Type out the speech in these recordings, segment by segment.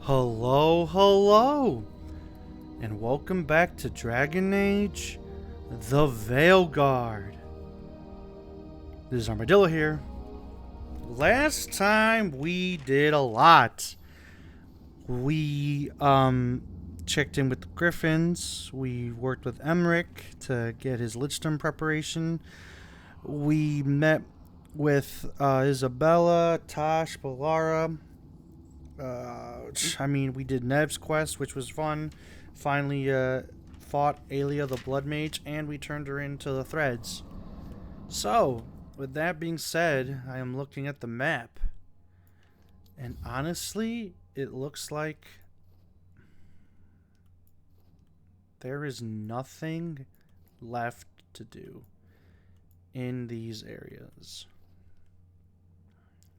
Hello, hello, and welcome back to Dragon Age, the Veilguard. This is Armadillo here. Last time we did a lot. We checked in with the Griffins. We worked with Emmerich to get his Lichstone preparation. We met with Isabella, Tosh, Balara. We did Nev's quest, which was fun. Finally, fought Alia the Blood Mage, and we turned her into the threads. So, with that being said, I am looking at the map. And honestly, it looks like there is nothing left to do in these areas.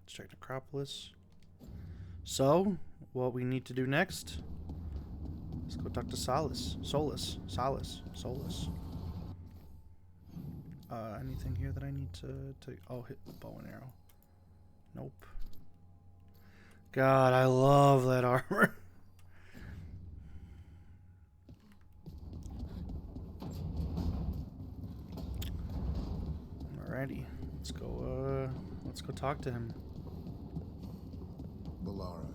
Let's check Necropolis. So, what we need to do next, let's go talk to Solas. Anything here that I need to hit the bow and arrow. Nope. God, I love that armor. Alrighty, let's go talk to him. Balara.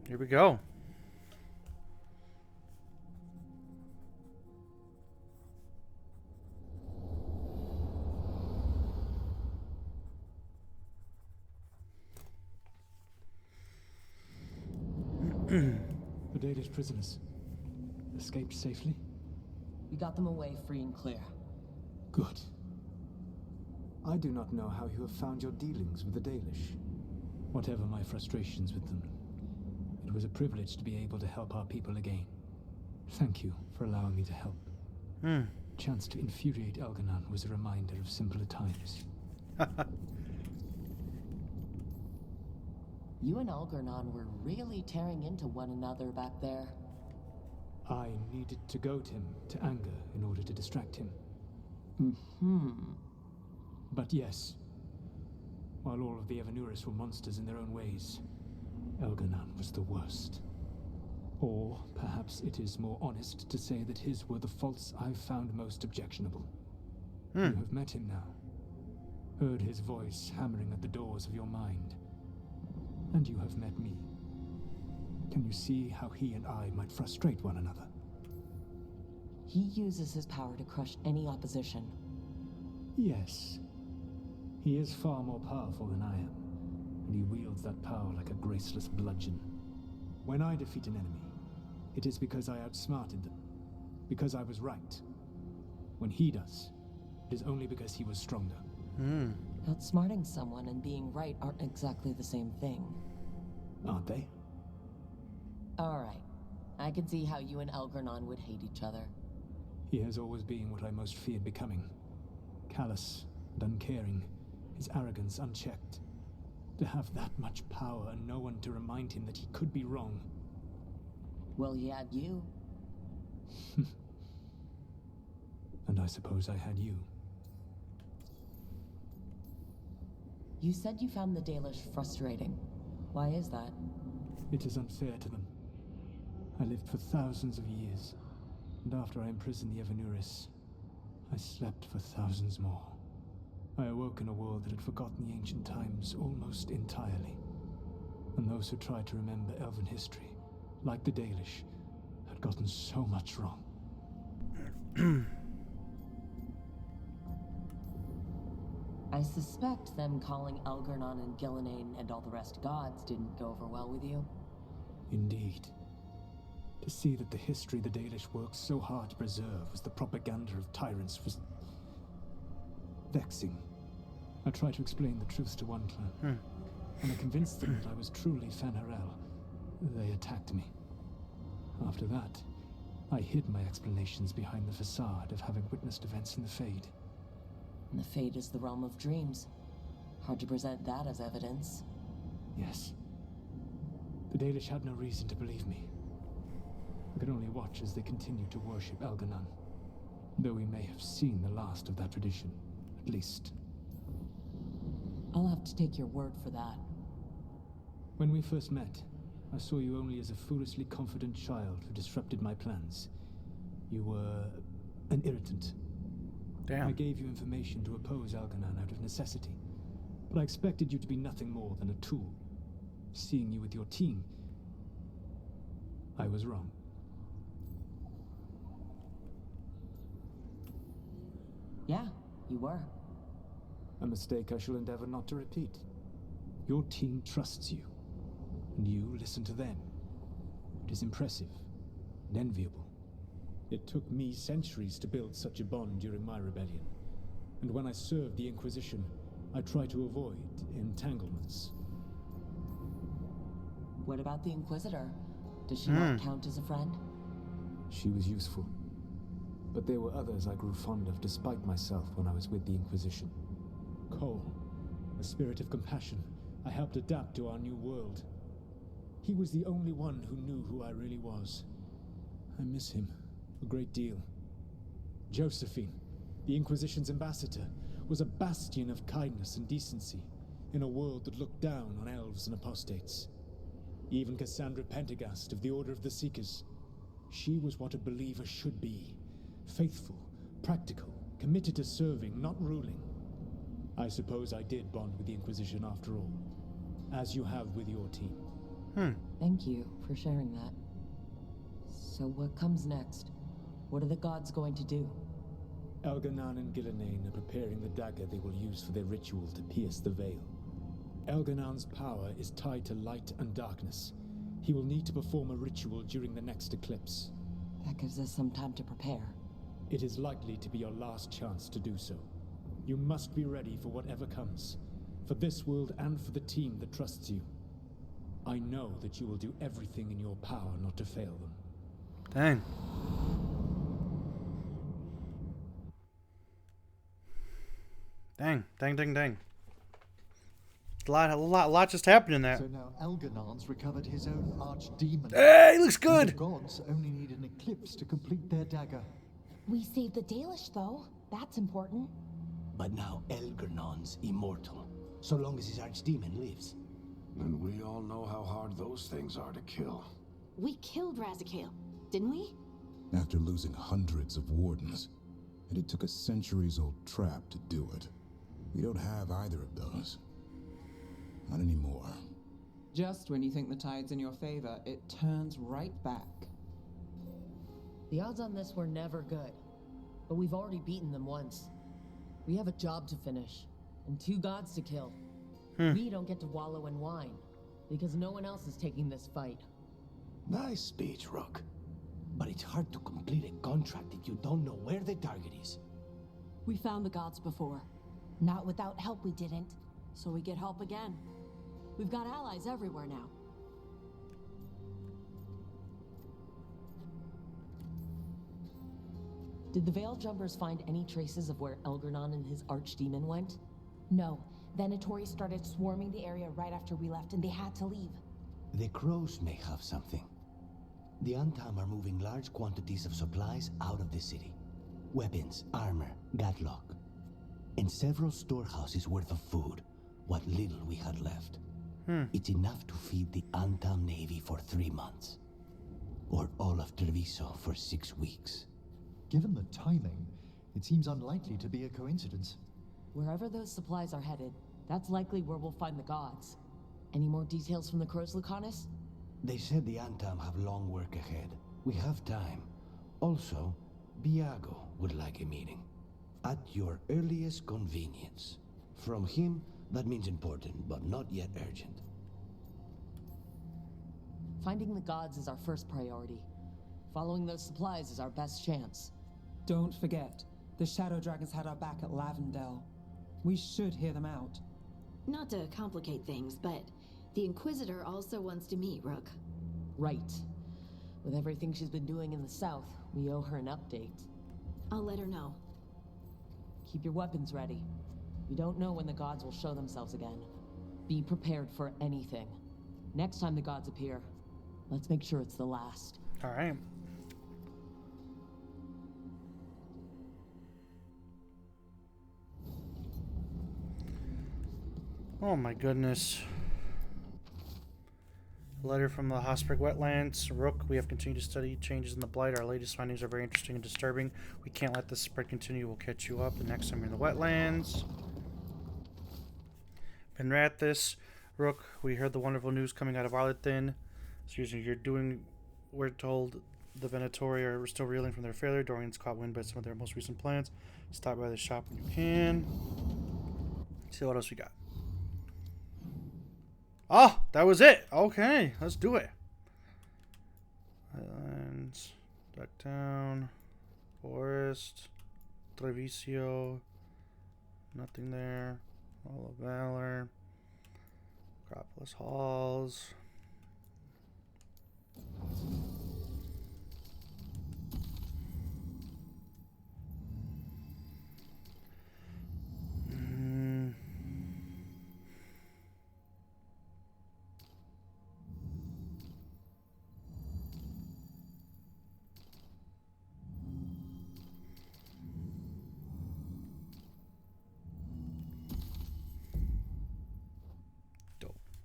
Here we go. The Dalish prisoners escaped safely? We got them away free and clear. Good. I do not know how you have found your dealings with the Dalish. Whatever my frustrations with them, it was a privilege to be able to help our people again. Thank you for allowing me to help. Chance to infuriate Elganon was a reminder of simpler times. You and Algernon were really tearing into one another back there. I needed to goad him to anger in order to distract him. But yes, while all of the Evanuris were monsters in their own ways, Elganon was the worst. Or perhaps it is more honest to say that his were the faults I've found most objectionable. You have met him now, heard his voice hammering at the doors of your mind, and you have met me. Can you see how he and I might frustrate one another? He uses his power to crush any opposition. Yes. He is far more powerful than I am, and he wields that power like a graceless bludgeon. When I defeat an enemy, it is because I outsmarted them, because I was right. When he does, it is only because he was stronger. Outsmarting someone and being right aren't exactly the same thing. Aren't they? Alright. I can see how you and Algernon would hate each other. He has always been what I most feared becoming. Callous and uncaring, his arrogance unchecked. To have that much power and no one to remind him that he could be wrong. Well, he had you. And I suppose I had you. You said you found the Dalish frustrating. Why is that? It is unfair to them. I lived for thousands of years, and after I imprisoned the Evanuris, I slept for thousands more. I awoke in a world that had forgotten the ancient times almost entirely. And those who tried to remember Elven history, like the Dalish, had gotten so much wrong. I suspect them calling Algernon and Gillenane and all the rest gods didn't go over well with you. Indeed. To see that the history the Dalish worked so hard to preserve was the propaganda of tyrants was vexing. I tried to explain the truth to one clan. When I convinced them that I was truly Fen'Harel, they attacked me. After that, I hid my explanations behind the facade of having witnessed events in the Fade. And the Fade is the realm of dreams. Hard to present that as evidence. Yes. The Dalish had no reason to believe me. I could only watch as they continued to worship Elganon, though we may have seen the last of that tradition, at least I'll have to take your word for that. When we first met, I saw you only as a foolishly confident child who disrupted my plans. You were an irritant. Damn. I gave you information to oppose Algernon out of necessity, but I expected you to be nothing more than a tool. Seeing you with your team, I was wrong. Yeah, you were. A mistake I shall endeavor not to repeat. Your team trusts you, and you listen to them. It is impressive and enviable. It took me centuries to build such a bond during my rebellion, and when I served the Inquisition, I tried to avoid entanglements. What about the Inquisitor? Does she not count as a friend? She was useful, but there were others I grew fond of despite myself when I was with the Inquisition. Cole, a spirit of compassion, I helped adapt to our new world. He was the only one who knew who I really was. I miss him a great deal. Josephine, the Inquisition's ambassador, was a bastion of kindness and decency in a world that looked down on elves and apostates. Even Cassandra Pendergast of the Order of the Seekers. She was what a believer should be. Faithful, practical, committed to serving, not ruling. I suppose I did bond with the Inquisition after all, as you have with your team. Thank you for sharing that. So what comes next? What are the gods going to do? Elganon and Gillenane are preparing the dagger they will use for their ritual to pierce the veil. Elganon's power is tied to light and darkness. He will need to perform a ritual during the next eclipse. That gives us some time to prepare. It is likely to be your last chance to do so. You must be ready for whatever comes, for this world and for the team that trusts you. I know that you will do everything in your power not to fail them. Dang. Dang. A lot just happened in there. So now Elganon's recovered his own archdemon. Hey, looks And good. the gods only need an eclipse to complete their dagger. We saved the Dalish, though. That's important. But now Elgernon's immortal, so long as his archdemon lives. And we all know how hard those things are to kill. We killed Razikale, didn't we? After losing hundreds of wardens, and it took a centuries-old trap to do it. We don't have either of those. Not anymore. Just when you think the tide's in your favor, it turns right back. The odds on this were never good, but we've already beaten them once. We have a job to finish, and 2 gods to kill. We don't get to wallow in wine, because no one else is taking this fight. Nice speech, Rook. But it's hard to complete a contract if you don't know where the target is. We found the gods before. Not without help, we didn't. So we get help again. We've got allies everywhere now. Did the Veil Jumpers find any traces of where Elgernon and his archdemon went? No. Venatori started swarming the area right after we left, and they had to leave. The crows may have something. The Antam are moving large quantities of supplies out of the city. Weapons, armor, gatlock. And several storehouses worth of food, what little we had left. It's enough to feed the Antam Navy for 3 months. Or all of Treviso for 6 weeks. Given the timing, it seems unlikely to be a coincidence. Wherever those supplies are headed, that's likely where we'll find the gods. Any more details from the Crows, Lucanus? They said the Antam have long work ahead. We have time. Also, Biago would like a meeting. At your earliest convenience. From him, that means important, but not yet urgent. Finding the gods is our first priority. Following those supplies is our best chance. Don't forget, the Shadow Dragons had our back at Lavendel. We should hear them out. Not to complicate things, but the Inquisitor also wants to meet Rook. Right. With everything she's been doing in the south, we owe her an update. I'll let her know. Keep your weapons ready. We don't know when the gods will show themselves again. Be prepared for anything. Next time the gods appear, let's make sure it's the last. All right. Oh my goodness. Letter from the Hot Spring Wetlands. Rook, we have continued to study changes in the Blight. Our latest findings are very interesting and disturbing. We can't let this spread continue. We'll catch you up the next time you're in the wetlands. Penrathis. Rook, we heard the wonderful news coming out of Arlethin. Excuse me, you're doing... We're told the Venatori are still reeling from their failure. Dorian's caught wind by some of their most recent plans. Stop by the shop when you can. See what else we got. Oh, that was it. Okay, let's do it. Islands, Docktown, Forest, Treviso. Nothing there. Hall of Valor. Acropolis Halls.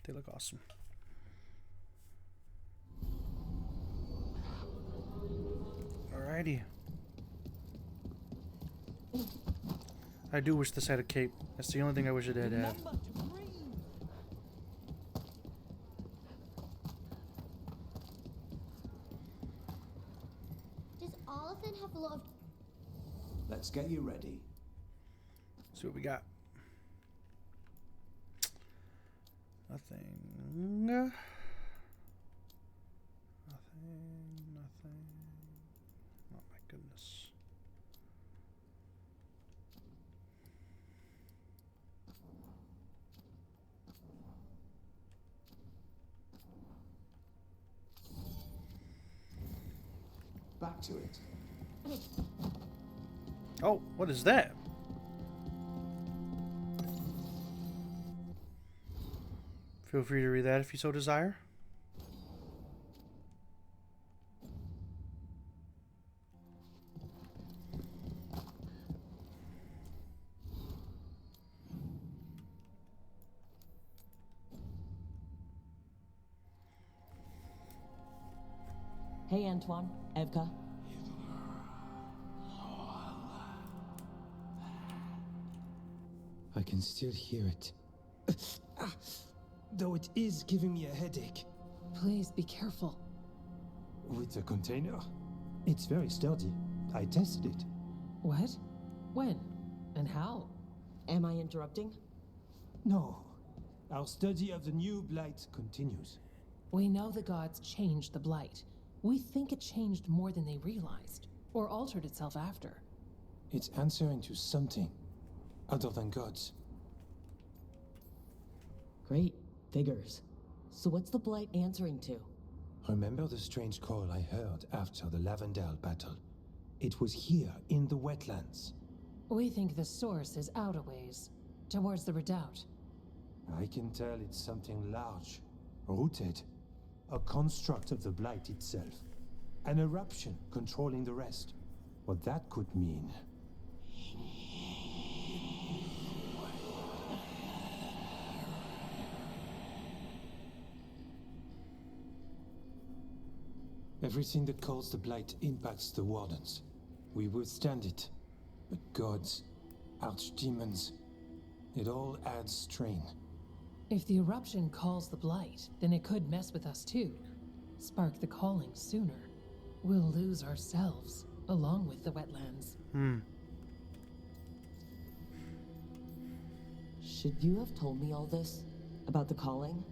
They look awesome. Alrighty. I do wish this had a cape. That's the only thing I wish it had. Does all of them have a lot of... Let's get you ready. See what we got. Nothing. Nothing. Oh my goodness. Back to it. Oh, what is that? Feel free to read that if you so desire. Hey, Antoine. Evka. I can still hear it. Though it is giving me a headache. Please be careful. With the container? It's very sturdy. I tested it. What? When? And how? Am I interrupting? No. Our study of the new Blight continues. We know the gods changed the Blight. We think it changed more than they realized, or altered itself after. It's answering to something other than gods. Great. Figures. So what's the Blight answering to? Remember the strange call I heard after the Lavendale battle? It was here in the Wetlands. We think the source is out a ways, towards the redoubt. I can tell it's something large, rooted. A construct of the Blight itself. An eruption controlling the rest. What that could mean. Everything that calls the Blight impacts the Wardens. We withstand it. But gods, archdemons, it all adds strain. If the eruption calls the Blight, then it could mess with us too. Spark the calling sooner. We'll lose ourselves, along with the Wetlands. Should you have told me all this? About the calling?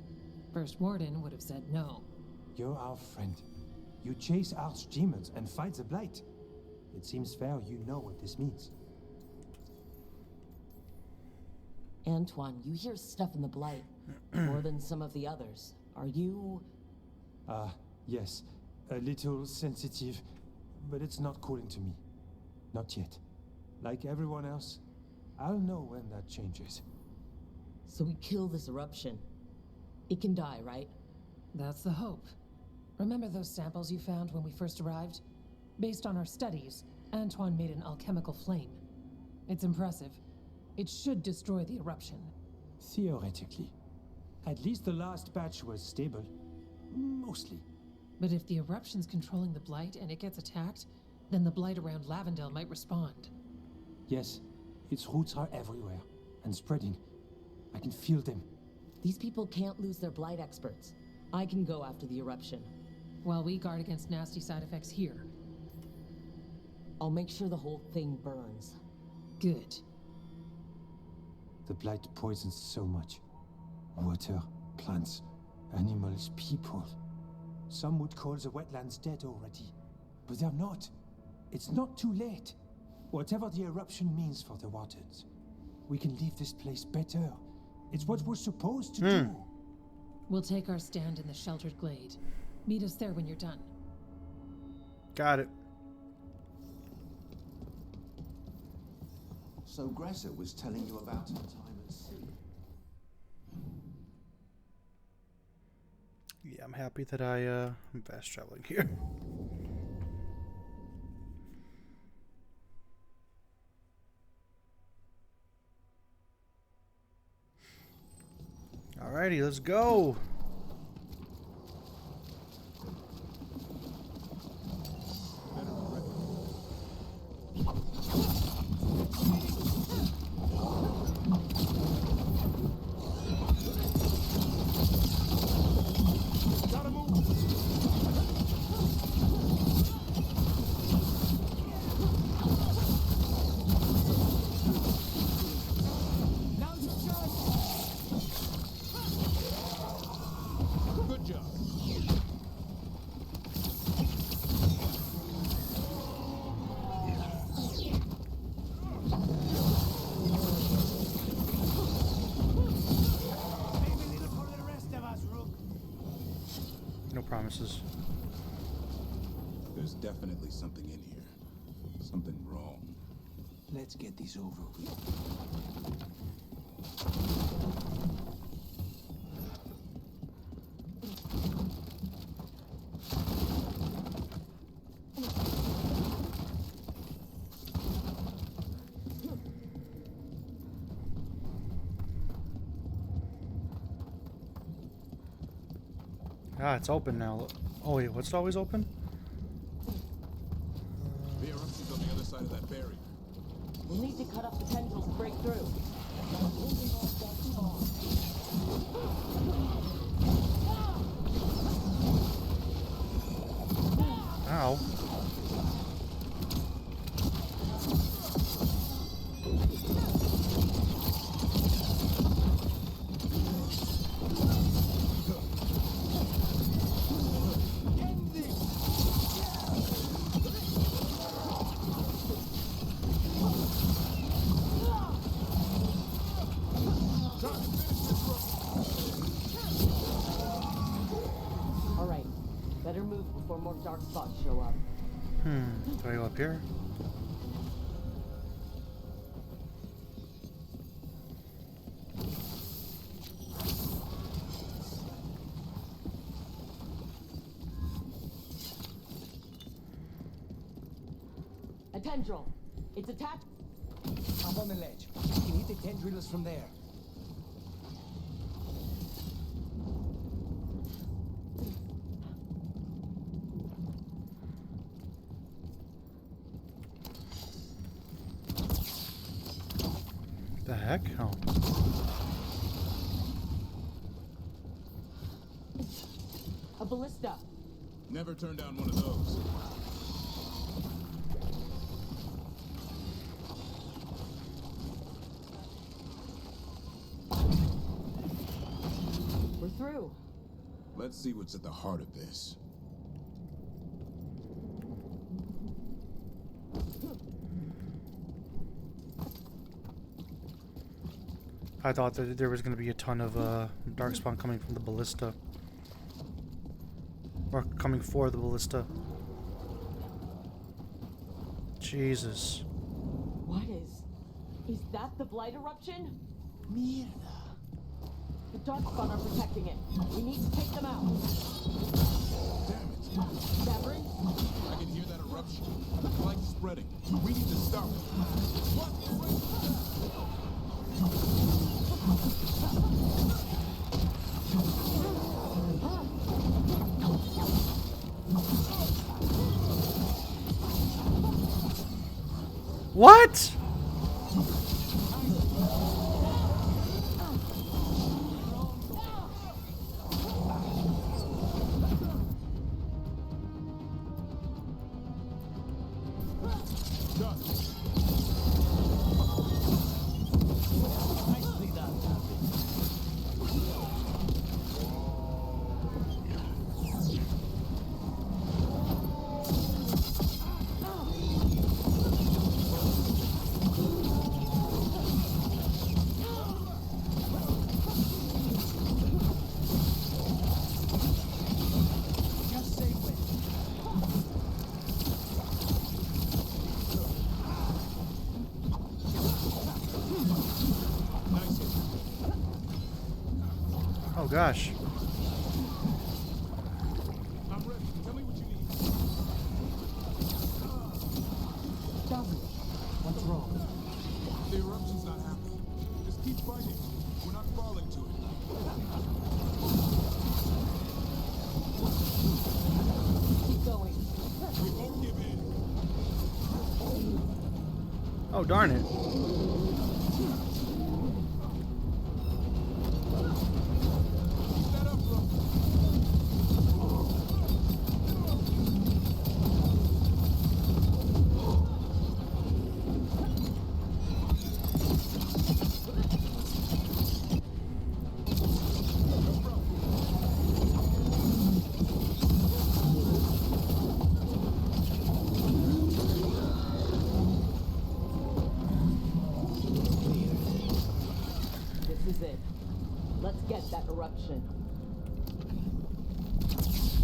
First Warden would have said no. You're our friend. You chase archdemons and fight the Blight. It seems fair you know what this means. Antoine, you hear stuff in the Blight. More than some of the others. Are you... Yes. A little sensitive, but it's not calling to me. Not yet. Like everyone else, I'll know when that changes. So we kill this eruption. It can die, right? That's the hope. Remember those samples you found when we first arrived? Based on our studies, Antoine made an alchemical flame. It's impressive. It should destroy the eruption. Theoretically. At least the last batch was stable. Mostly. But if the eruption's controlling the Blight and it gets attacked, then the Blight around Lavendale might respond. Yes, its roots are everywhere and spreading. I can feel them. These people can't lose their Blight experts. I can go after the eruption. While we guard against nasty side effects here. I'll make sure the whole thing burns. Good. The Blight poisons so much. Water, plants, animals, people. Some would call the wetlands dead already. But they're not. It's not too late. Whatever the eruption means for the waters, we can leave this place better. It's what we're supposed to do. We'll take our stand in the sheltered glade. Meet us there when you're done. Got it. So Gressa was telling you about her time at sea. Yeah, I'm happy that I'm fast traveling here. Alrighty, let's go. No promises. There's definitely something in here. Something wrong. Let's get this over with. Ah, it's open now. Oh wait, what's it always open? The eruption's on the other side of that barrier. We'll need to cut off the tendrils to break through. Ow. More dark spots show up. Do I go up here? A tendril. It's attached. Up on the ledge. You can hit the tendrils from there. The heck? Oh. A ballista. Never turn down one of those. We're through. Let's see what's at the heart of this. I thought that there was going to be a ton of darkspawn coming from the ballista. Or coming for the ballista. Jesus. What is that the Blight eruption? Mierda. The darkspawn are protecting it. We need to take them out. Damn it. Severin? I can hear that eruption. The Blight's spreading. We need to stop it. What? What? Oh gosh. I'm ready. Tell me what you need. What's wrong? The eruption's not happening. Just keep fighting. We're not falling to it. Keep going. We won't give in. Oh darn it. This is it. Let's get that eruption.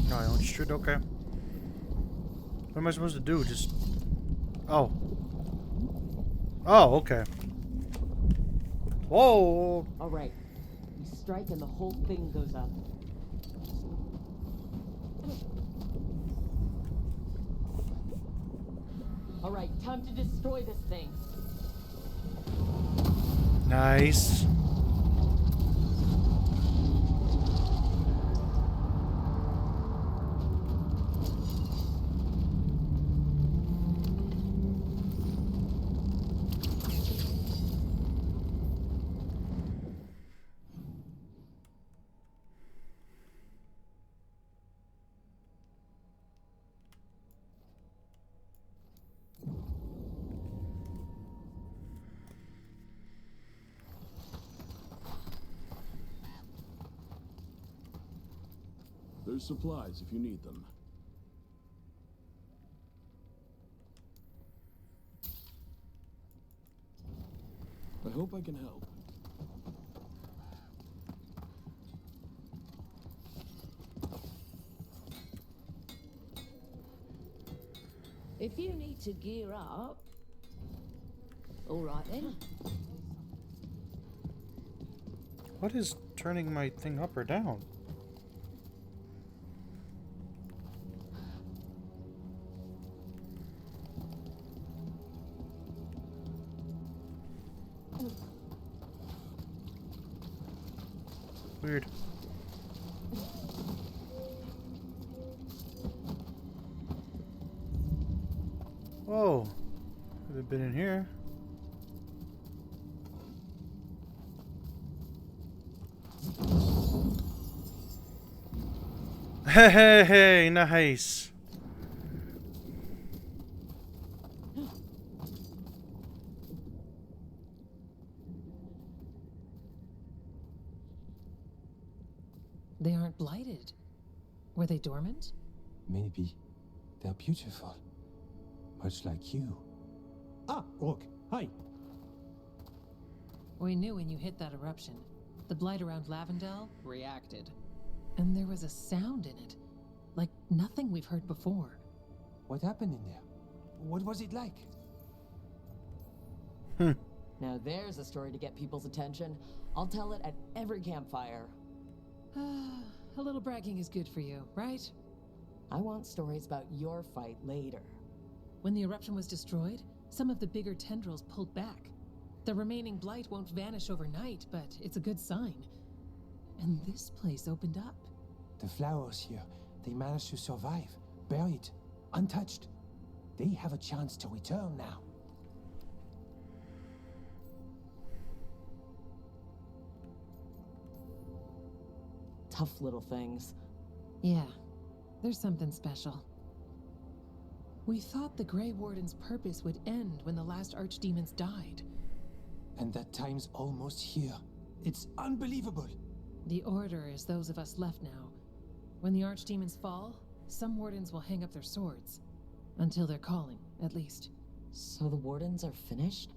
No, I don't shoot. Okay. What am I supposed to do? Just. Oh. Oh, okay. Whoa. All right. We strike and the whole thing goes up. All right, time to destroy this thing. Nice. There's supplies if you need them. I hope I can help. If you need to gear up, all right then. What is turning my thing up or down? Weird. Whoa. Haven't been in here. Hey, hey, hey, nice. They aren't blighted. Were they dormant? Maybe. They're beautiful. Much like you. Ah, Orc. Hi. We knew when you hit that eruption. The blight around Lavendel reacted. And there was a sound in it. Like nothing we've heard before. What happened in there? What was it like? Now there's a story to get people's attention. I'll tell it at every campfire. A little bragging is good for you, right? I want stories about your fight later. When the eruption was destroyed, some of the bigger tendrils pulled back. The remaining blight won't vanish overnight, but it's a good sign. And this place opened up. The flowers here, they managed to survive, buried, untouched. They have a chance to return now. tough little things. Yeah, there's something special. We thought the Grey Warden's purpose would end when the last archdemons died. And that time's almost here. It's unbelievable. The Order is those of us left now. When the archdemons fall, some wardens will hang up their swords. Until they're calling, at least. So the wardens are finished?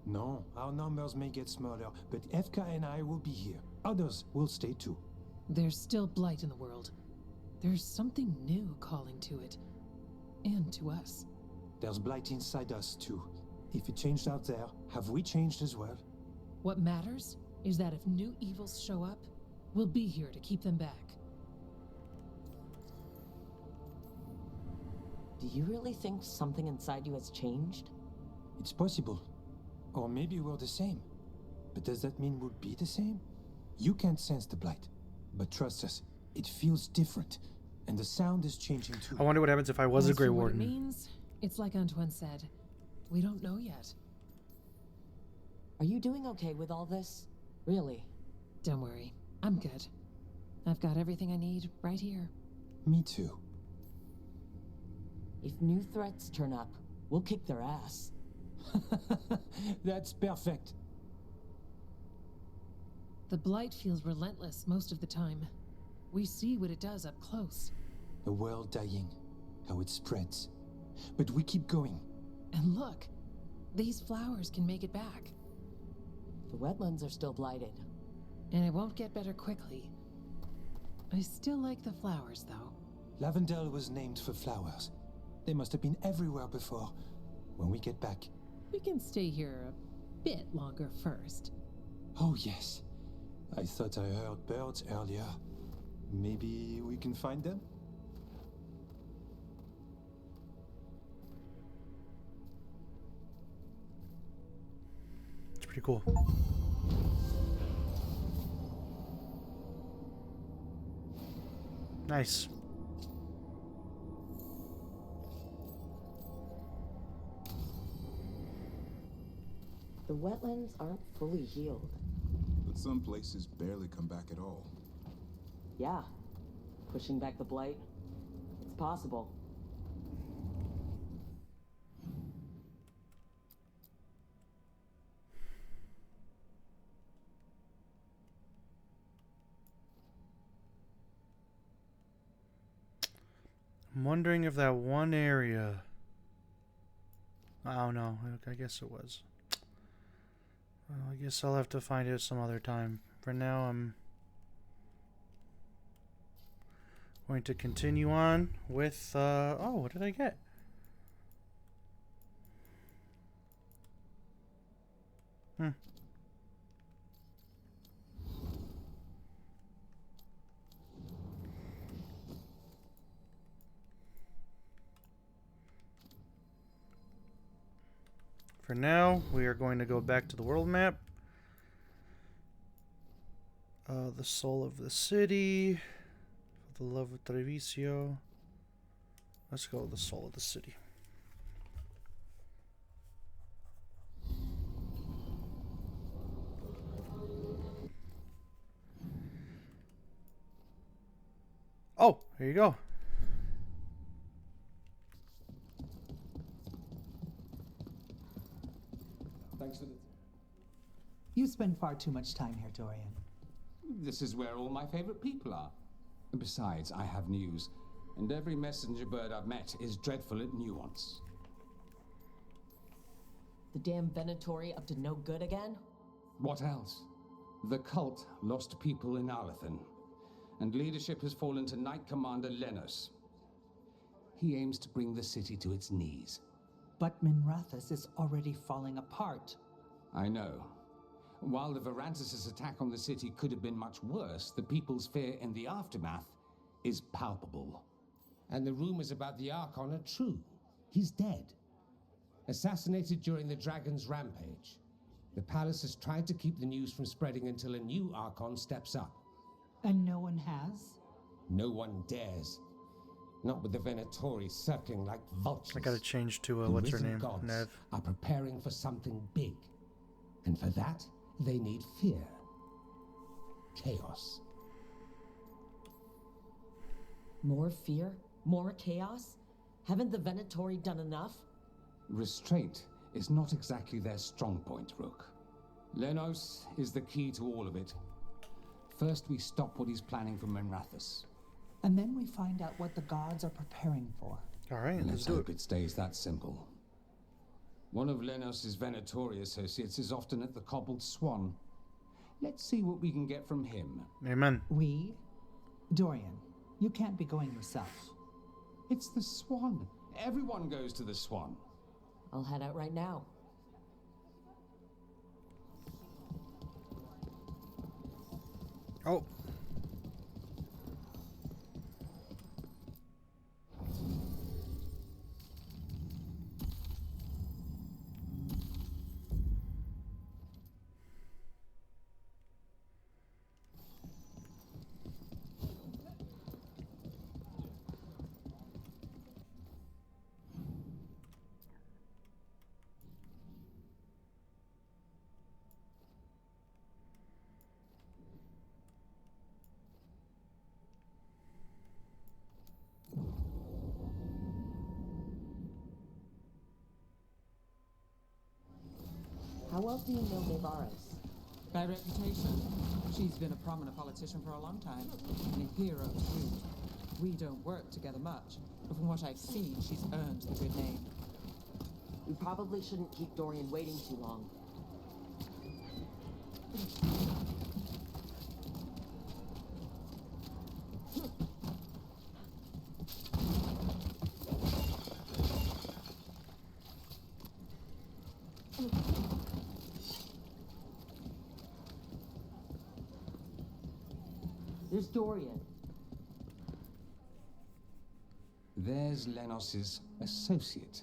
No, our numbers may get smaller, but Efka and I will be here. Others will stay too. There's still Blight in the world. There's something new calling to it. And to us. There's Blight inside us too. If it changed out there, have we changed as well? What matters is that if new evils show up, we'll be here to keep them back. Do you really think something inside you has changed? It's possible. Or maybe we're the same. But does that mean we'll be the same? You can't sense the Blight. But trust us, it feels different. And the sound is changing too. I wonder what happens if I was a Grey Warden. What it means, it's like Antoine said. We don't know yet. Are you doing okay with all this? Really? Don't worry. I'm good. I've got everything I need right here. Me too. If new threats turn up, we'll kick their ass. That's perfect. The Blight feels relentless most of the time. We see what it does up close. A world dying, how it spreads. But we keep going. And look, these flowers can make it back. The wetlands are still blighted. And it won't get better quickly. I still like the flowers, though. Lavendel was named for flowers. They must have been everywhere before. When we get back... We can stay here a bit longer first. Oh, yes. I thought I heard birds earlier. Maybe we can find them? It's pretty cool. Nice. The wetlands aren't fully healed. But some places barely come back at all. Yeah. Pushing back the Blight. It's possible. I'm wondering if that one area... Oh no, I guess it was. Well, I guess I'll have to find it some other time. For now, I'm going to continue on with, oh, what did I get? For now, we are going to go back to the world map. The soul of the city. The love of Treviso. Let's go with the soul of the city. Oh, here you go. Thanks for the... You spend far too much time here, Dorian. This is where all my favorite people are. Besides, I have news, and every messenger bird I've met is dreadful at nuance. The damn Venatori up to no good again? What else? The cult lost people in Alathan, and leadership has fallen to Knight Commander Lenos. He aims to bring the city to its knees. But Minrathous is already falling apart. I know. While the Varantis' attack on the city could have been much worse, the people's fear in the aftermath is palpable. And the rumors about the Archon are true. He's dead. Assassinated during the Dragon's rampage. The palace has tried to keep the news from spreading until a new Archon steps up. And no one has? No one dares. Not with the Venatori circling like vultures. I gotta change to, what's her name? Gods Nev. are preparing for something big. And for that, they need fear. Chaos. More fear? More chaos? Haven't the Venatori done enough? Restraint is not exactly their strong point, Rook. Lenos is the key to all of it. First, we stop what he's planning for Menrathus. And then we find out what the gods are preparing for. All right, and let's let's do hope it. it stays that simple. One of Lenos's Venatori associates is often at the Cobbled Swan. Let's see what we can get from him. Amen. We? Dorian, you can't be going yourself. It's the Swan. Everyone goes to the Swan. I'll head out right now. Oh. How well do you know Nevaris? By reputation. She's been a prominent politician for a long time, and a hero too. We don't work together much, but from what I've seen, she's earned the good name. We probably shouldn't keep Dorian waiting too long. There's Dorian. There's Lenos's associate.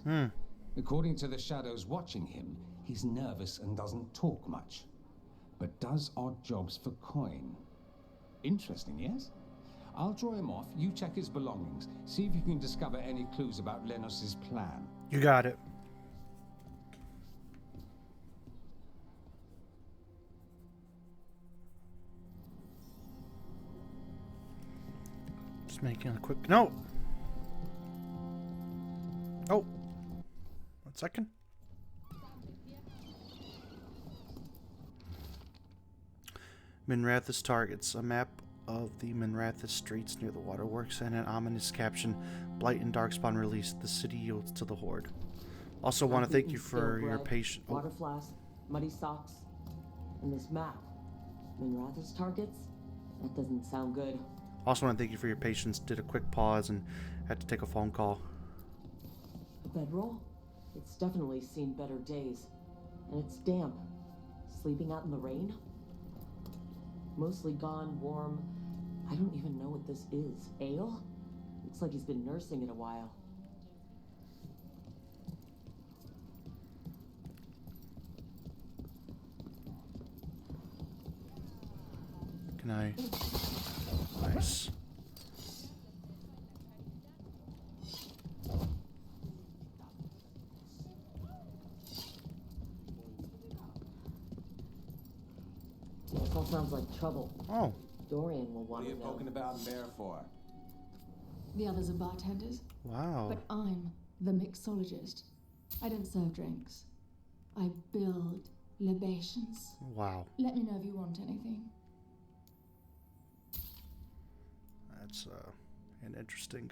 According to the shadows watching him, he's nervous and doesn't talk much, but does odd jobs for coin. Interesting, yes? I'll draw him off, you check his belongings, see if you can discover any clues about Lenos's plan. You got it. Just making a quick note. Oh. 1 second. Menrathus targets. A map of the Menrathus streets near the waterworks and an ominous caption, Blight and Darkspawn released. The city yields to the Horde. Also want to thank you for your patience. Water flask, muddy socks, and this map. Menrathus targets? That doesn't sound good. Also want to thank you for your patience. Did a quick pause and had to take a phone call. A bedroll? It's definitely seen better days. And it's damp. Sleeping out in the rain? Mostly gone, warm. I don't even know what this is. Ale? Looks like he's been nursing it a while. Can I? Nice. This all sounds like trouble. Oh. Dorian will want What are to you know. poking about in there for? The others are bartenders. Wow. But I'm the mixologist. I don't serve drinks. I build libations. Wow. Let me know if you want anything. That's an interesting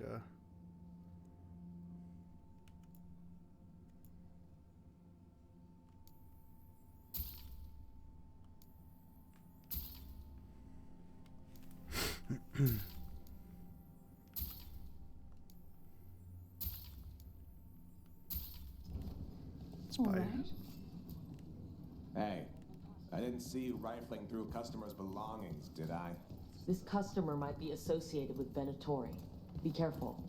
All right. Hey, I didn't see you rifling through customers' belongings, did I? This customer might be associated with Venatori. Be careful.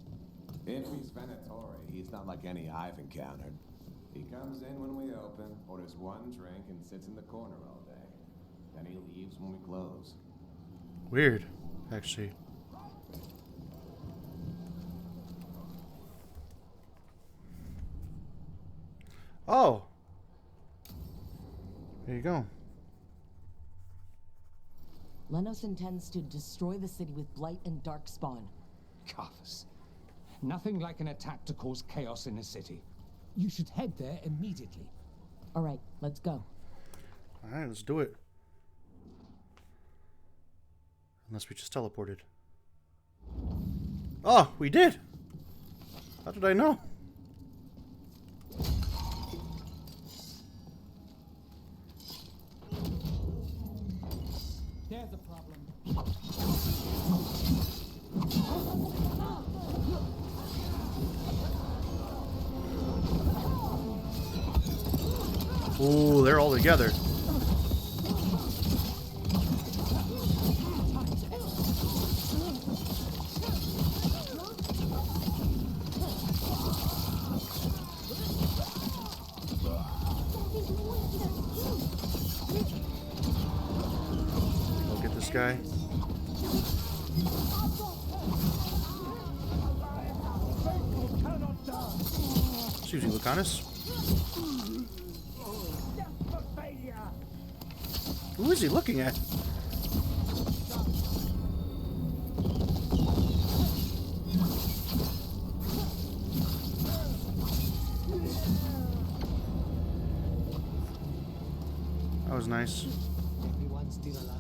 If he's Venatori, he's not like any I've encountered. He comes in when we open, orders one drink, and sits in the corner all day. Then he leaves when we close. weird, actually. Oh. There you go. Lenos intends to destroy the city with Blight and Darkspawn. Carthus. Nothing like an attack to cause chaos in a city. You should head there immediately. All right, let's go. All right, let's do it. Unless we just teleported. Oh, we did! How did I know? There's a problem. Ooh, they're all together. Go get this guy. Excuse me, Lucanus. Who is he looking at? That was nice. Everyone's still alive.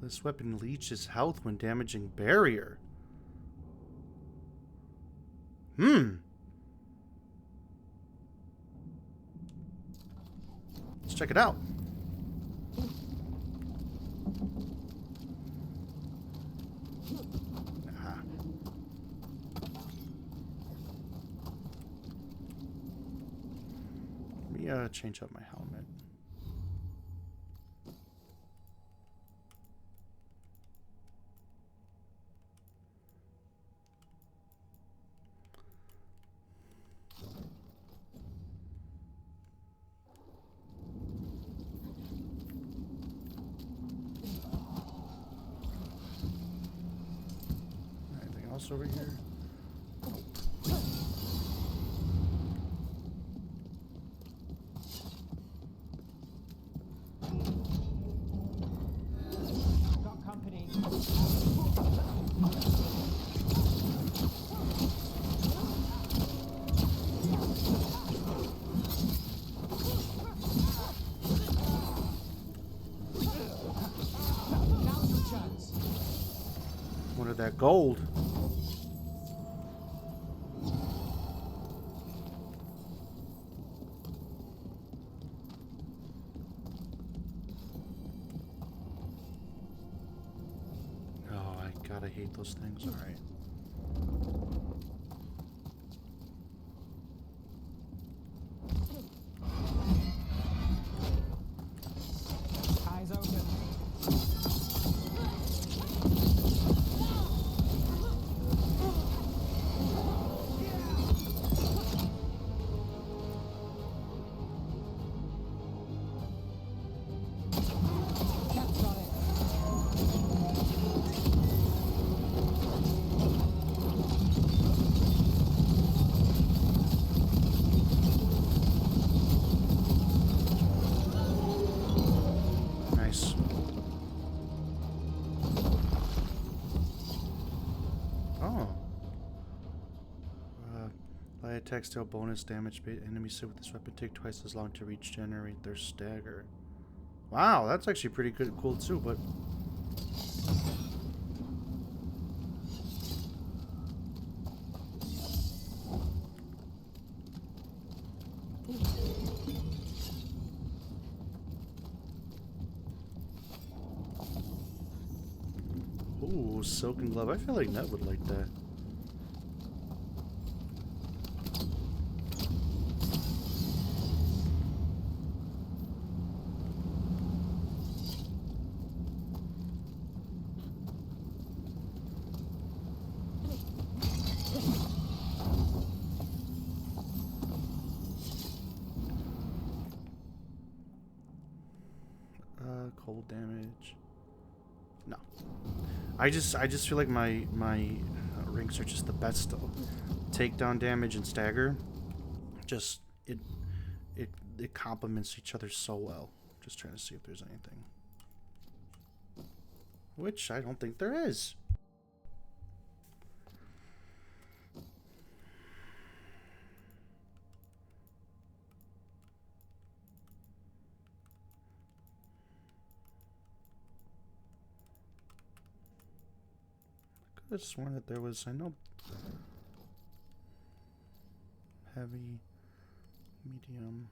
This weapon leeches health when damaging barrier. Let's check it out. Aha. Let me change up my helmet. Over here. Got company. Now's your chance. What of that gold? God, I hate those things. All right. Eyes open. Attacks deal bonus damage. Enemies hit with this weapon take twice as long to regenerate their stagger. Wow, that's actually pretty good, cool too. But ooh, silken glove. I feel like Ned would like that. Cold damage. No. I just feel like my rings are just the best though. Takedown damage and stagger, just it complements each other so well. Just trying to see if there's anything, which I don't think there is. I could have sworn that there was. I know. Heavy, medium.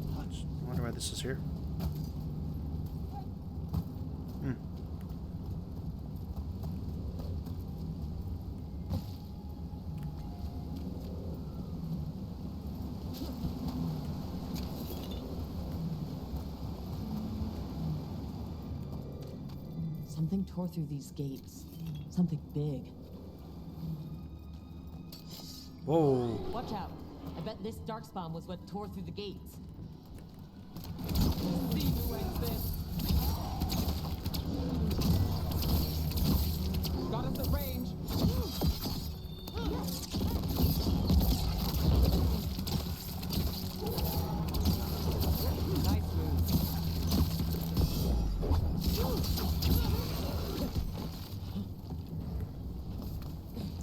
I wonder why this is here. Something tore through these gates. Something big. Whoa. Watch out. I bet this darkspawn was what tore through the gates. See who wins this. Got us at range. Nice move.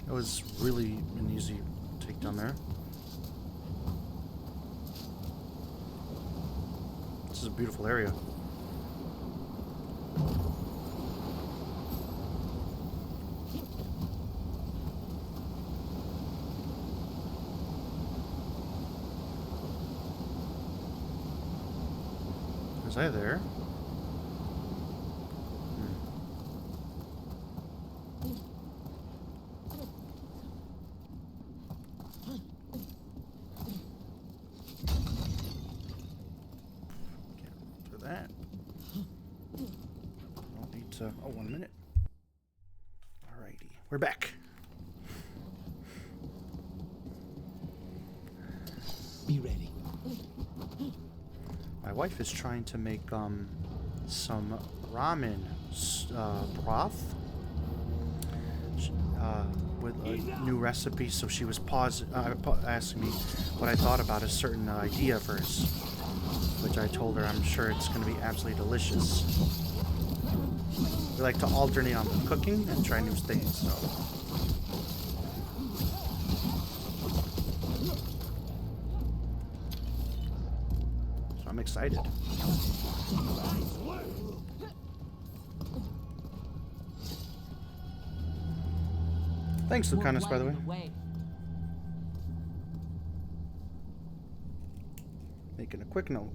That was really an easy takedown there. This is a beautiful area. Was I there? Oh, 1 minute. Alrighty, we're back. Be ready. My wife is trying to make some ramen broth with a new recipe. So she was asking me what I thought about a certain idea of hers, which I told her I'm sure it's going to be absolutely delicious. We like to alternate on the cooking and try new things, so. So I'm excited. Thanks, Lucanus, by the way. Making a quick note.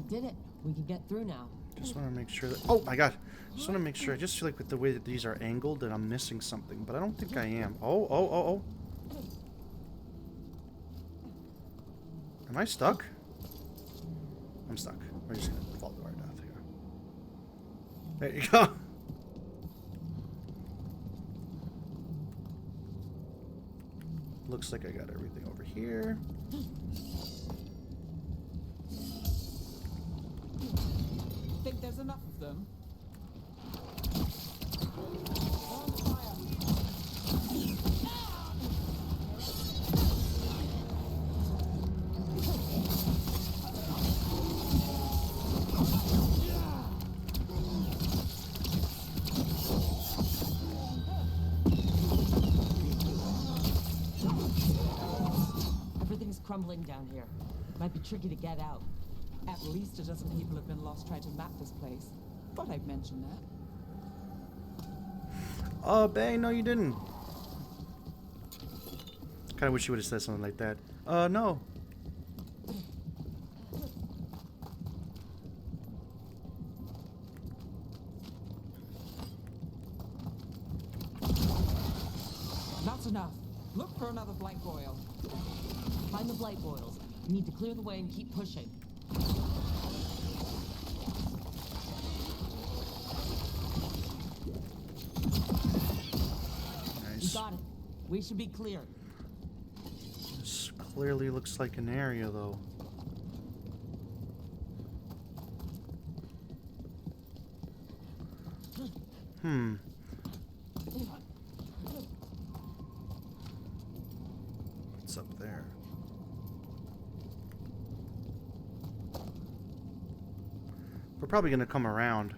Did it. We can get through now. Just want to make sure that... Oh my god. Just want to make sure. I just feel like with the way that these are angled that I'm missing something. But I don't think I am. Oh. Am I stuck? I'm stuck. We're just going to fall to our death here. There you go. Looks like I got everything over here. Think there's enough of them? Everything's crumbling down here. Might be tricky to get out. At least a dozen people have been lost trying to map this place. Thought I'd mention that. Oh, bang, no you didn't. Kinda wish you would have said something like that. No. Look for another blight boil. Find the blight boils. We need to clear the way and keep pushing. Nice. We got it. We should be clear. This clearly looks like an area, though. What's up there? We're probably gonna come around.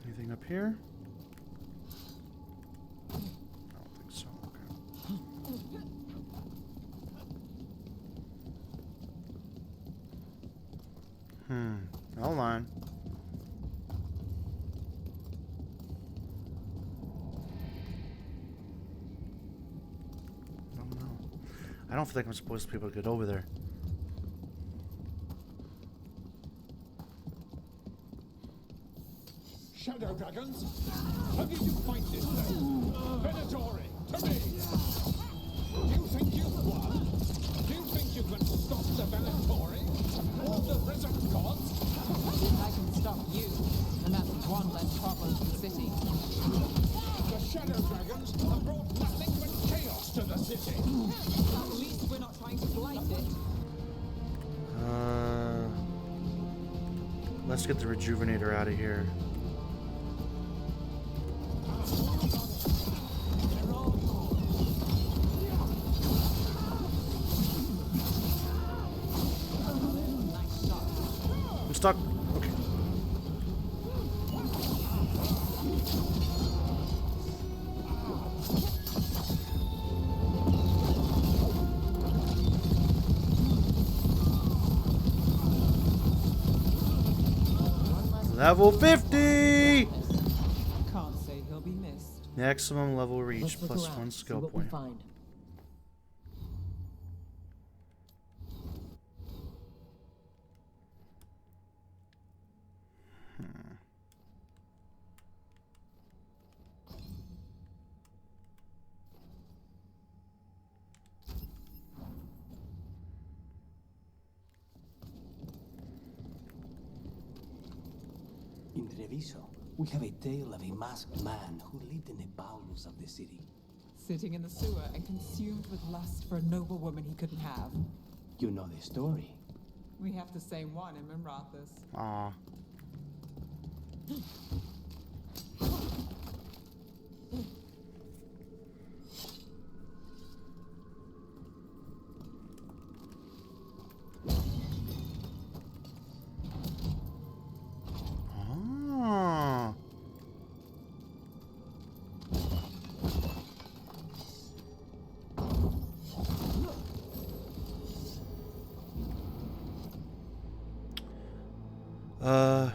Anything up here? I don't think so. Okay. Hold on. I don't know. I don't feel like I'm supposed to be able to get over there. Shadow dragons? How did you fight this thing? Venatori, to me! Do you think you've won? Do you think you can stop the Venatori? Or the risen gods? I can stop you, and that's one less problem to the city. The Shadow dragons have brought nothing but chaos to the city! At least we're not trying to blight it. Let's get the Rejuvenator out of here. I'm stuck. Okay. Level 50! Can't say he'll be missed. Maximum level reach Let's look plus around, 1 see skill what point. we find. In Treviso, we have a tale of a masked man who lived in the bowels of the city. Sitting in the sewer and consumed with lust for a noble woman he couldn't have. You know the story. We have the same one in Mimrathus. Aw. Ah.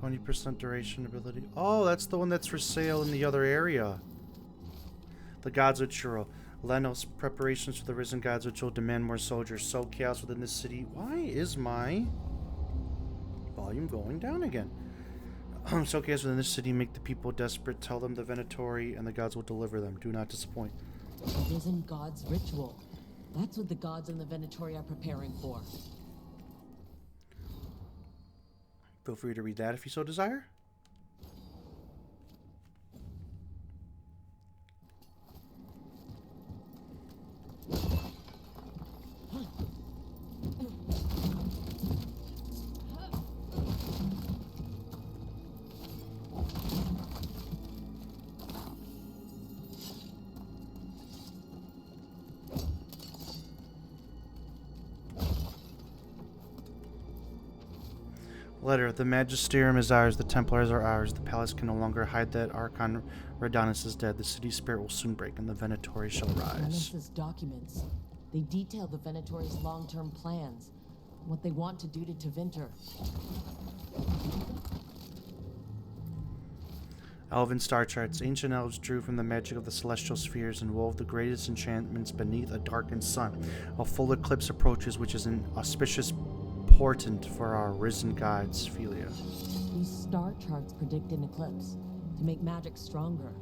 20% duration ability. Oh, that's the one that's for sale in the other area. The Gods of Churro. Lenos, preparations for the risen gods which will demand more soldiers. Sow chaos within this city. Why is my volume going down again? Sow chaos within this city. Make the people desperate. Tell them the Venatori and the gods will deliver them. Do not disappoint. The risen gods ritual. That's what the gods and the Venatori are preparing for. Feel free to read that if you so desire. Letter. The Magisterium is ours. The Templars are ours. The palace can no longer hide that Archon Radonus is dead. The city's spirit will soon break, and the Venatori shall rise. Lennox's documents. They detail the Venatori's long-term plans. What they want to do to Tevinter. Elven star charts. Ancient elves drew from the magic of the celestial spheres and wove the greatest enchantments beneath a darkened sun. A full eclipse approaches, which is an auspicious portent for our risen gods, Philia. These star charts predict an eclipse to make magic stronger.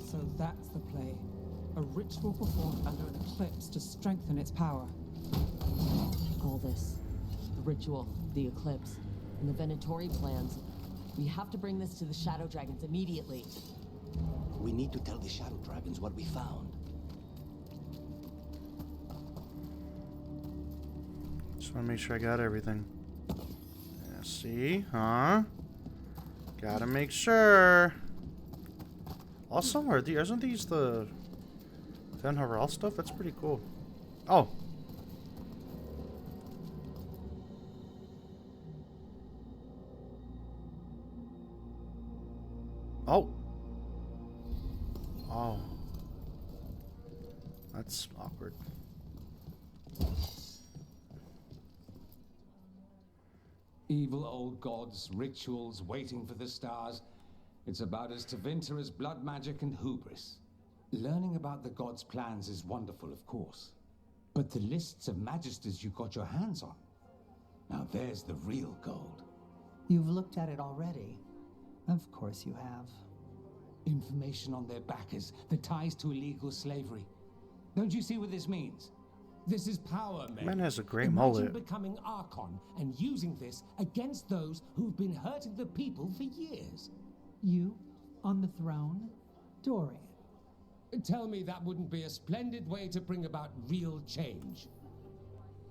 So that's the play. A ritual performed under an eclipse to strengthen its power. All this. The ritual, the eclipse, and the Venatori plans. We have to bring this to the Shadow Dragons immediately. We need to tell the Shadow Dragons what we found. Just want to make sure I got everything. Yeah, see? Huh? Gotta make sure. Also, aren't these the Van Haral stuff? That's pretty cool. Oh. Oh. Oh. That's awkward. Evil old gods, rituals, waiting for the stars. It's about as Tevinter as blood magic and hubris. Learning about the gods' plans is wonderful, of course. But the lists of magisters you got your hands on, now there's the real gold. You've looked at it already. Of course you have. Information on their backers, the ties to illegal slavery. Don't you see what this means? This is power, man. Man has a great Imagine mullet. becoming Archon and using this against those who've been hurting the people for years. You, on the throne, Dorian. Tell me that wouldn't be a splendid way to bring about real change.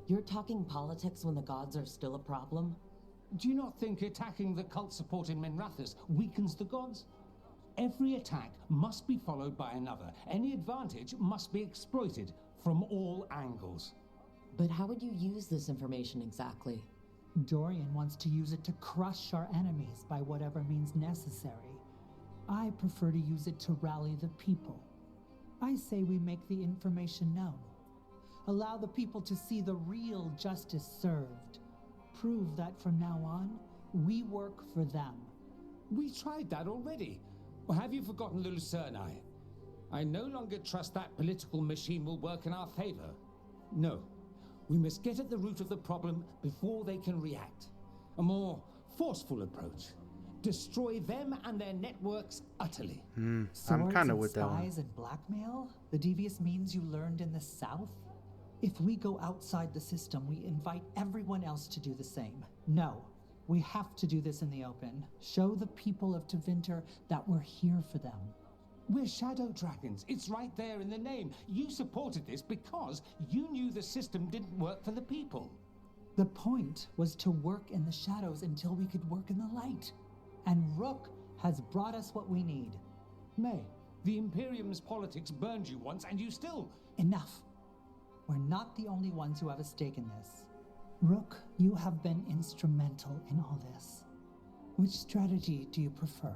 You're talking politics when the gods are still a problem? Do you not think attacking the cult support in Minrathous weakens the gods? Every attack must be followed by another. Any advantage must be exploited from all angles. But how would you use this information exactly? Dorian wants to use it to crush our enemies by whatever means necessary. I prefer to use it to rally the people. I say we make the information known. Allow the people to see the real justice served. Prove that from now on, we work for them. We tried that already. Or have you forgotten the Lucerni? I no longer trust that political machine will work in our favor. No. We must get at the root of the problem before they can react. A more forceful approach. Destroy them and their networks utterly. I'm Swords kind of and with that one. spies and blackmail? The devious means you learned in the South? If we go outside the system, we invite everyone else to do the same. No. We have to do this in the open. Show the people of Tevinter that we're here for them. We're Shadow Dragons. It's right there in the name. You supported this because you knew the system didn't work for the people. The point was to work in the shadows until we could work in the light. And Rook has brought us what we need. May, the Imperium's politics burned you once and you still... Enough. We're not the only ones who have a stake in this. Rook, you have been instrumental in all this. Which strategy do you prefer?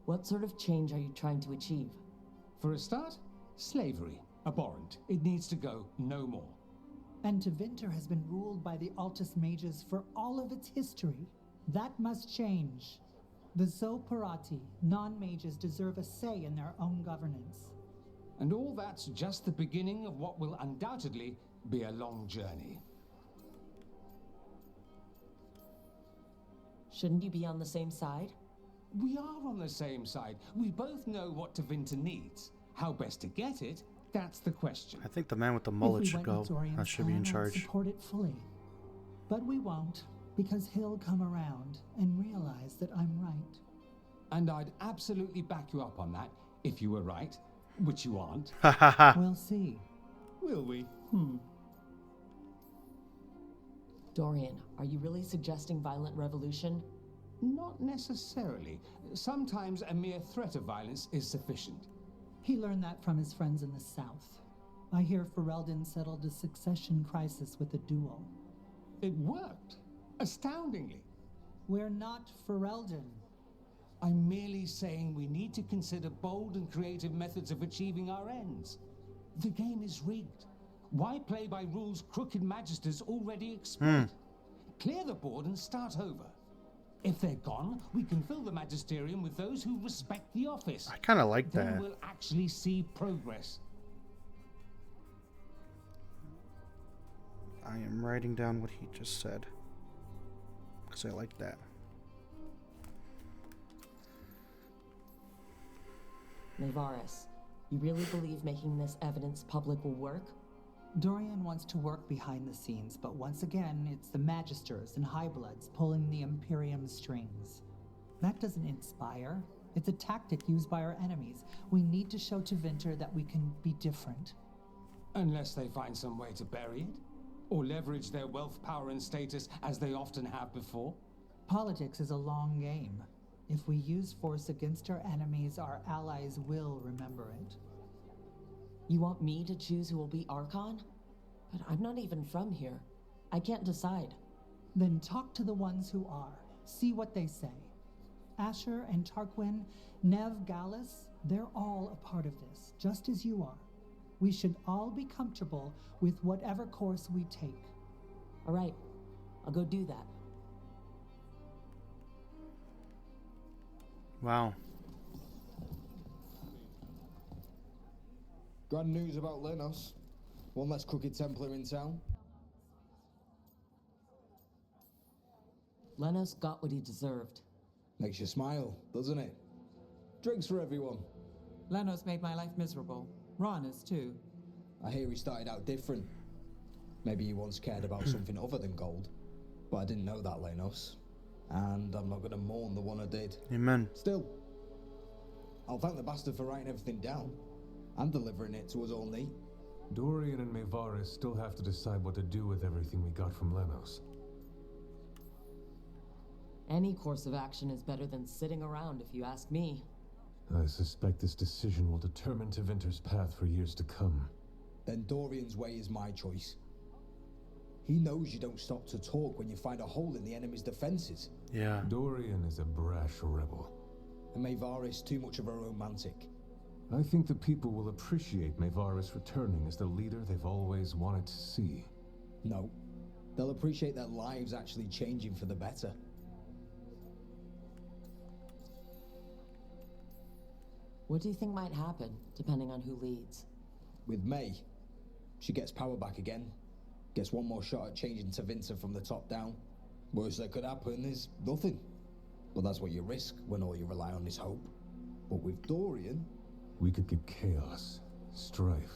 What sort of change are you trying to achieve? For a start, slavery. Abhorrent. It needs to go no more. And Tevinter has been ruled by the Altus Mages for all of its history. That must change. The Zoparati, non-mages, deserve a say in their own governance. And all that's just the beginning of what will undoubtedly be a long journey. Shouldn't you be on the same side? We are on the same side. We both know what Tevinter needs. How best to get it, that's the question. I think the man with the mullet If we should went with go. Dorian's That should be in plan, I'd charge. support it fully. But we won't, because he'll come around and realize that I'm right. And I'd absolutely back you up on that, if you were right. Which you aren't. We'll see. Will we? Dorian, are you really suggesting violent revolution? Not necessarily. Sometimes a mere threat of violence is sufficient. He learned that from his friends in the South. I hear Ferelden settled a succession crisis with a duel. It worked. Astoundingly. We're not Ferelden. I'm merely saying we need to consider bold and creative methods of achieving our ends. The game is rigged. Why play by rules crooked magisters already exploit? Clear the board and start over. If they're gone, we can fill the magisterium with those who respect the office. I kind of like that. Then we'll actually see progress. I am writing down what he just said, because I like that. Nevaris, you really believe making this evidence public will work? Dorian wants to work behind the scenes, but once again, it's the Magisters and Highbloods pulling the Imperium strings. That doesn't inspire. It's a tactic used by our enemies. We need to show to Vinter that we can be different. Unless they find some way to bury it, or leverage their wealth, power, and status as they often have before. Politics is a long game. If we use force against our enemies, our allies will remember it. You want me to choose who will be Archon? But I'm not even from here. I can't decide. Then talk to the ones who are. See what they say. Asher and Tarquin, Nev, Gallus, they're all a part of this, just as you are. We should all be comfortable with whatever course we take. All right, I'll go do that. Wow. Grand news about Lenos. One less crooked Templar in town. Lenos got what he deserved. Makes you smile, doesn't it? Drinks for everyone. Lenos made my life miserable. Rana's too. I hear he started out different. Maybe he once cared about something other than gold. But I didn't know that, Lenos. And I'm not going to mourn the one I did. Amen. Still, I'll thank the bastard for writing everything down. And delivering it to us all neat. Dorian and Mevaris still have to decide what to do with everything we got from Lenos. Any course of action is better than sitting around, if you ask me. I suspect this decision will determine Tevinter's path for years to come. Then Dorian's way is my choice. He knows you don't stop to talk when you find a hole in the enemy's defenses. Yeah. Dorian is a brash rebel. And Mevaris too much of a romantic. I think the people will appreciate Mevaris returning as the leader they've always wanted to see. No. They'll appreciate their lives actually changing for the better. What do you think might happen, depending on who leads? With May, she gets power back again. Gets one more shot at changing Tevinter from the top down. Worst that could happen is nothing. But that's what you risk when all you rely on is hope. But with Dorian... We could get chaos, strife.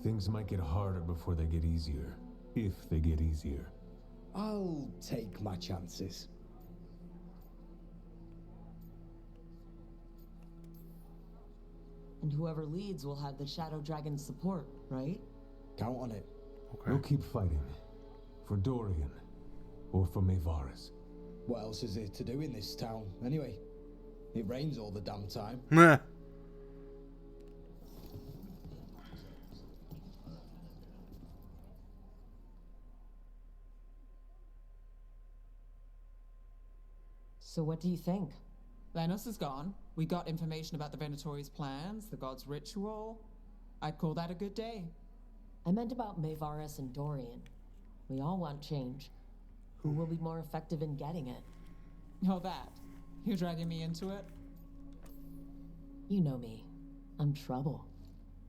Things might get harder before they get easier. If they get easier. I'll take my chances. And whoever leads will have the Shadow Dragon's support, right? Count on it. Okay. We'll keep fighting. For Dorian. Or for Mevaris. What else is there to do in this town, anyway? It rains all the damn time. Meh. So what do you think? Lenos is gone. We got information about the Venatori's plans, the god's ritual. I'd call that a good day. I meant about Mevaris and Dorian. We all want change. Who will be more effective in getting it? Oh, that. You're dragging me into it? You know me. I'm trouble.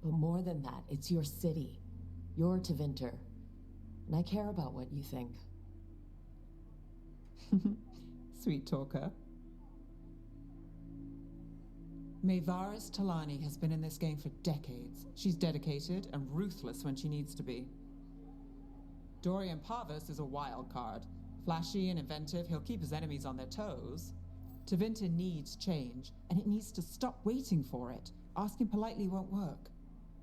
But more than that, it's your city. You're Tevinter. And I care about what you think. Sweet talker. Mevaris Talani has been in this game for decades. She's dedicated and ruthless when she needs to be. Dorian Parvis is a wild card. Flashy and inventive, he'll keep his enemies on their toes. Tevinter needs change, and it needs to stop waiting for it. Asking politely won't work.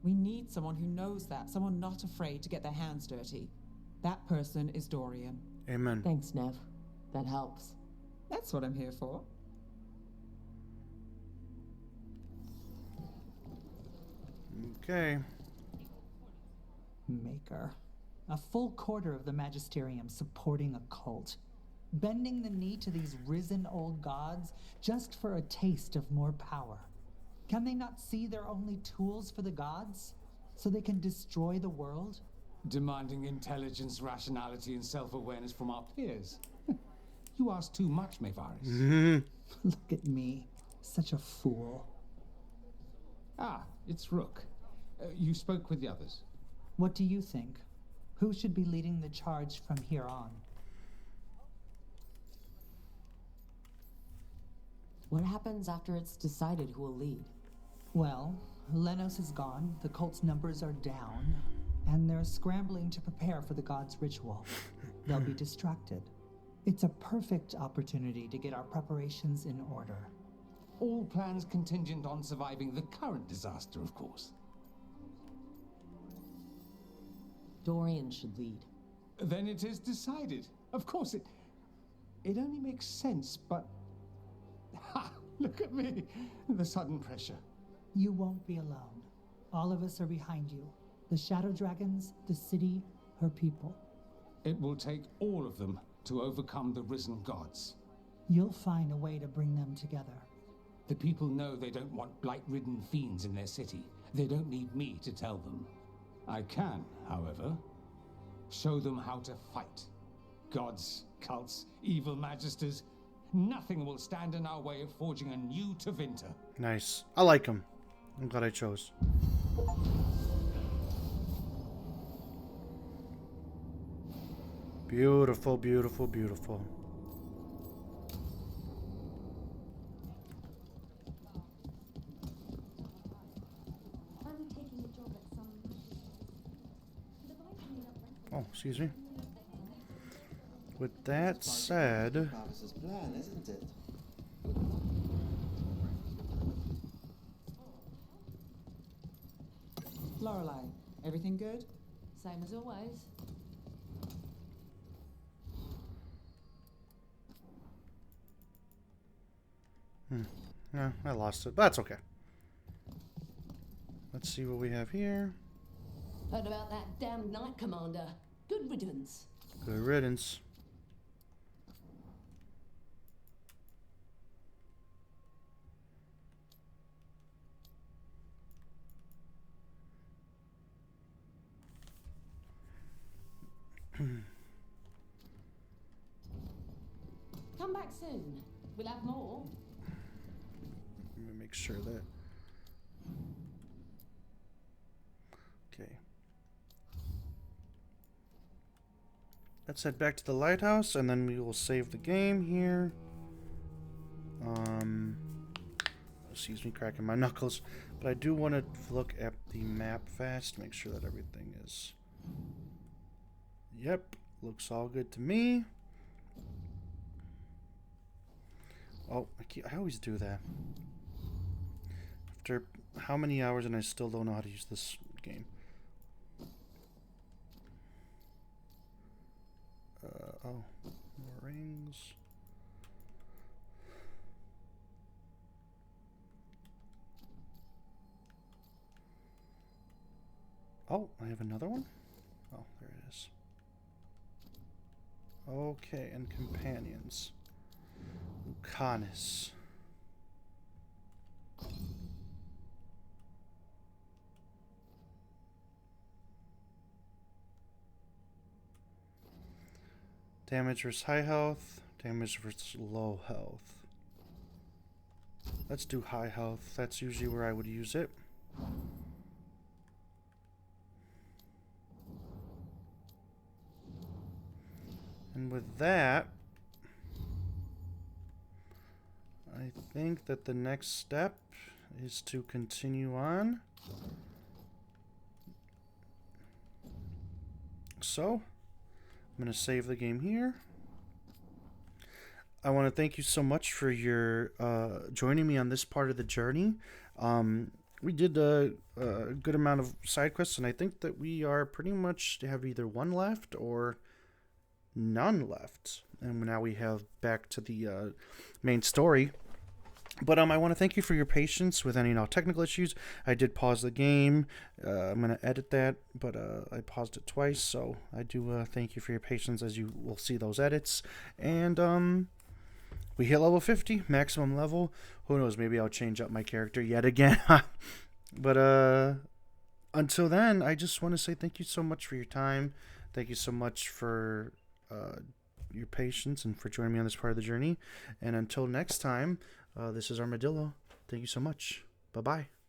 We need someone who knows that, someone not afraid to get their hands dirty. That person is Dorian. Amen. Thanks, Nev. That helps. That's what I'm here for. Okay. Maker. A full quarter of the Magisterium supporting a cult. Bending the knee to these risen old gods just for a taste of more power. Can they not see they're only tools for the gods? So they can destroy the world? Demanding intelligence, rationality, and self-awareness from our peers. You ask too much, Mevaris. Look at me. Such a fool. Ah, it's Rook. You spoke with the others. What do you think? Who should be leading the charge from here on? What happens after it's decided who will lead? Well, Lenos is gone, the cult's numbers are down, and they're scrambling to prepare for the god's ritual. They'll be distracted. It's a perfect opportunity to get our preparations in order. All plans contingent on surviving the current disaster, of course. Dorian should lead. Then it is decided. Of course, it only makes sense, but... Ha! Look at me! The sudden pressure. You won't be alone. All of us are behind you. The Shadow Dragons, the city, her people. It will take all of them to overcome the risen gods. You'll find a way to bring them together. The people know they don't want blight-ridden fiends in their city. They don't need me to tell them. I can, however, show them how to fight. Gods, cults, evil magisters, nothing will stand in our way of forging a new Tevinter. Nice. I like him. I'm glad I chose. Beautiful, beautiful, beautiful. Oh, excuse me. With that said... plan, isn't it? Lorelei, everything good? Same as always. Yeah, I lost it, but that's okay. Let's see what we have here. Heard about that damn Knight Commander. Good riddance. Good riddance. Come back soon. We'll have more. Let me make sure that... Okay. Let's head back to the lighthouse, and then we will save the game here. Excuse me, cracking my knuckles. But I do want to look at the map fast, make sure that everything is... Yep, looks all good to me. Oh, I always do that. After how many hours and I still don't know how to use this game. Oh, more rings. Oh, I have another one? Oh, there it is. Okay, and companions. Lucanus. Damage versus high health. Damage versus low health. Let's do high health. That's usually where I would use it. And with that, I think that the next step is to continue on. So, I'm going to save the game here. I want to thank you so much for your joining me on this part of the journey. We did a good amount of side quests, and I think that we are pretty much have either one left or none left. And now we have back to the main story. But I want to thank you for your patience with any technical issues. I did pause the game. I'm going to edit that, but I paused it twice, so I do thank you for your patience as you will see those edits. And we hit level 50, maximum level. Who knows, maybe I'll change up my character yet again. But until then, I just want to say thank you so much for your time. Thank you so much for your patience and for joining me on this part of the journey. And until next time, this is Armadillo. Thank you so much. Bye-bye.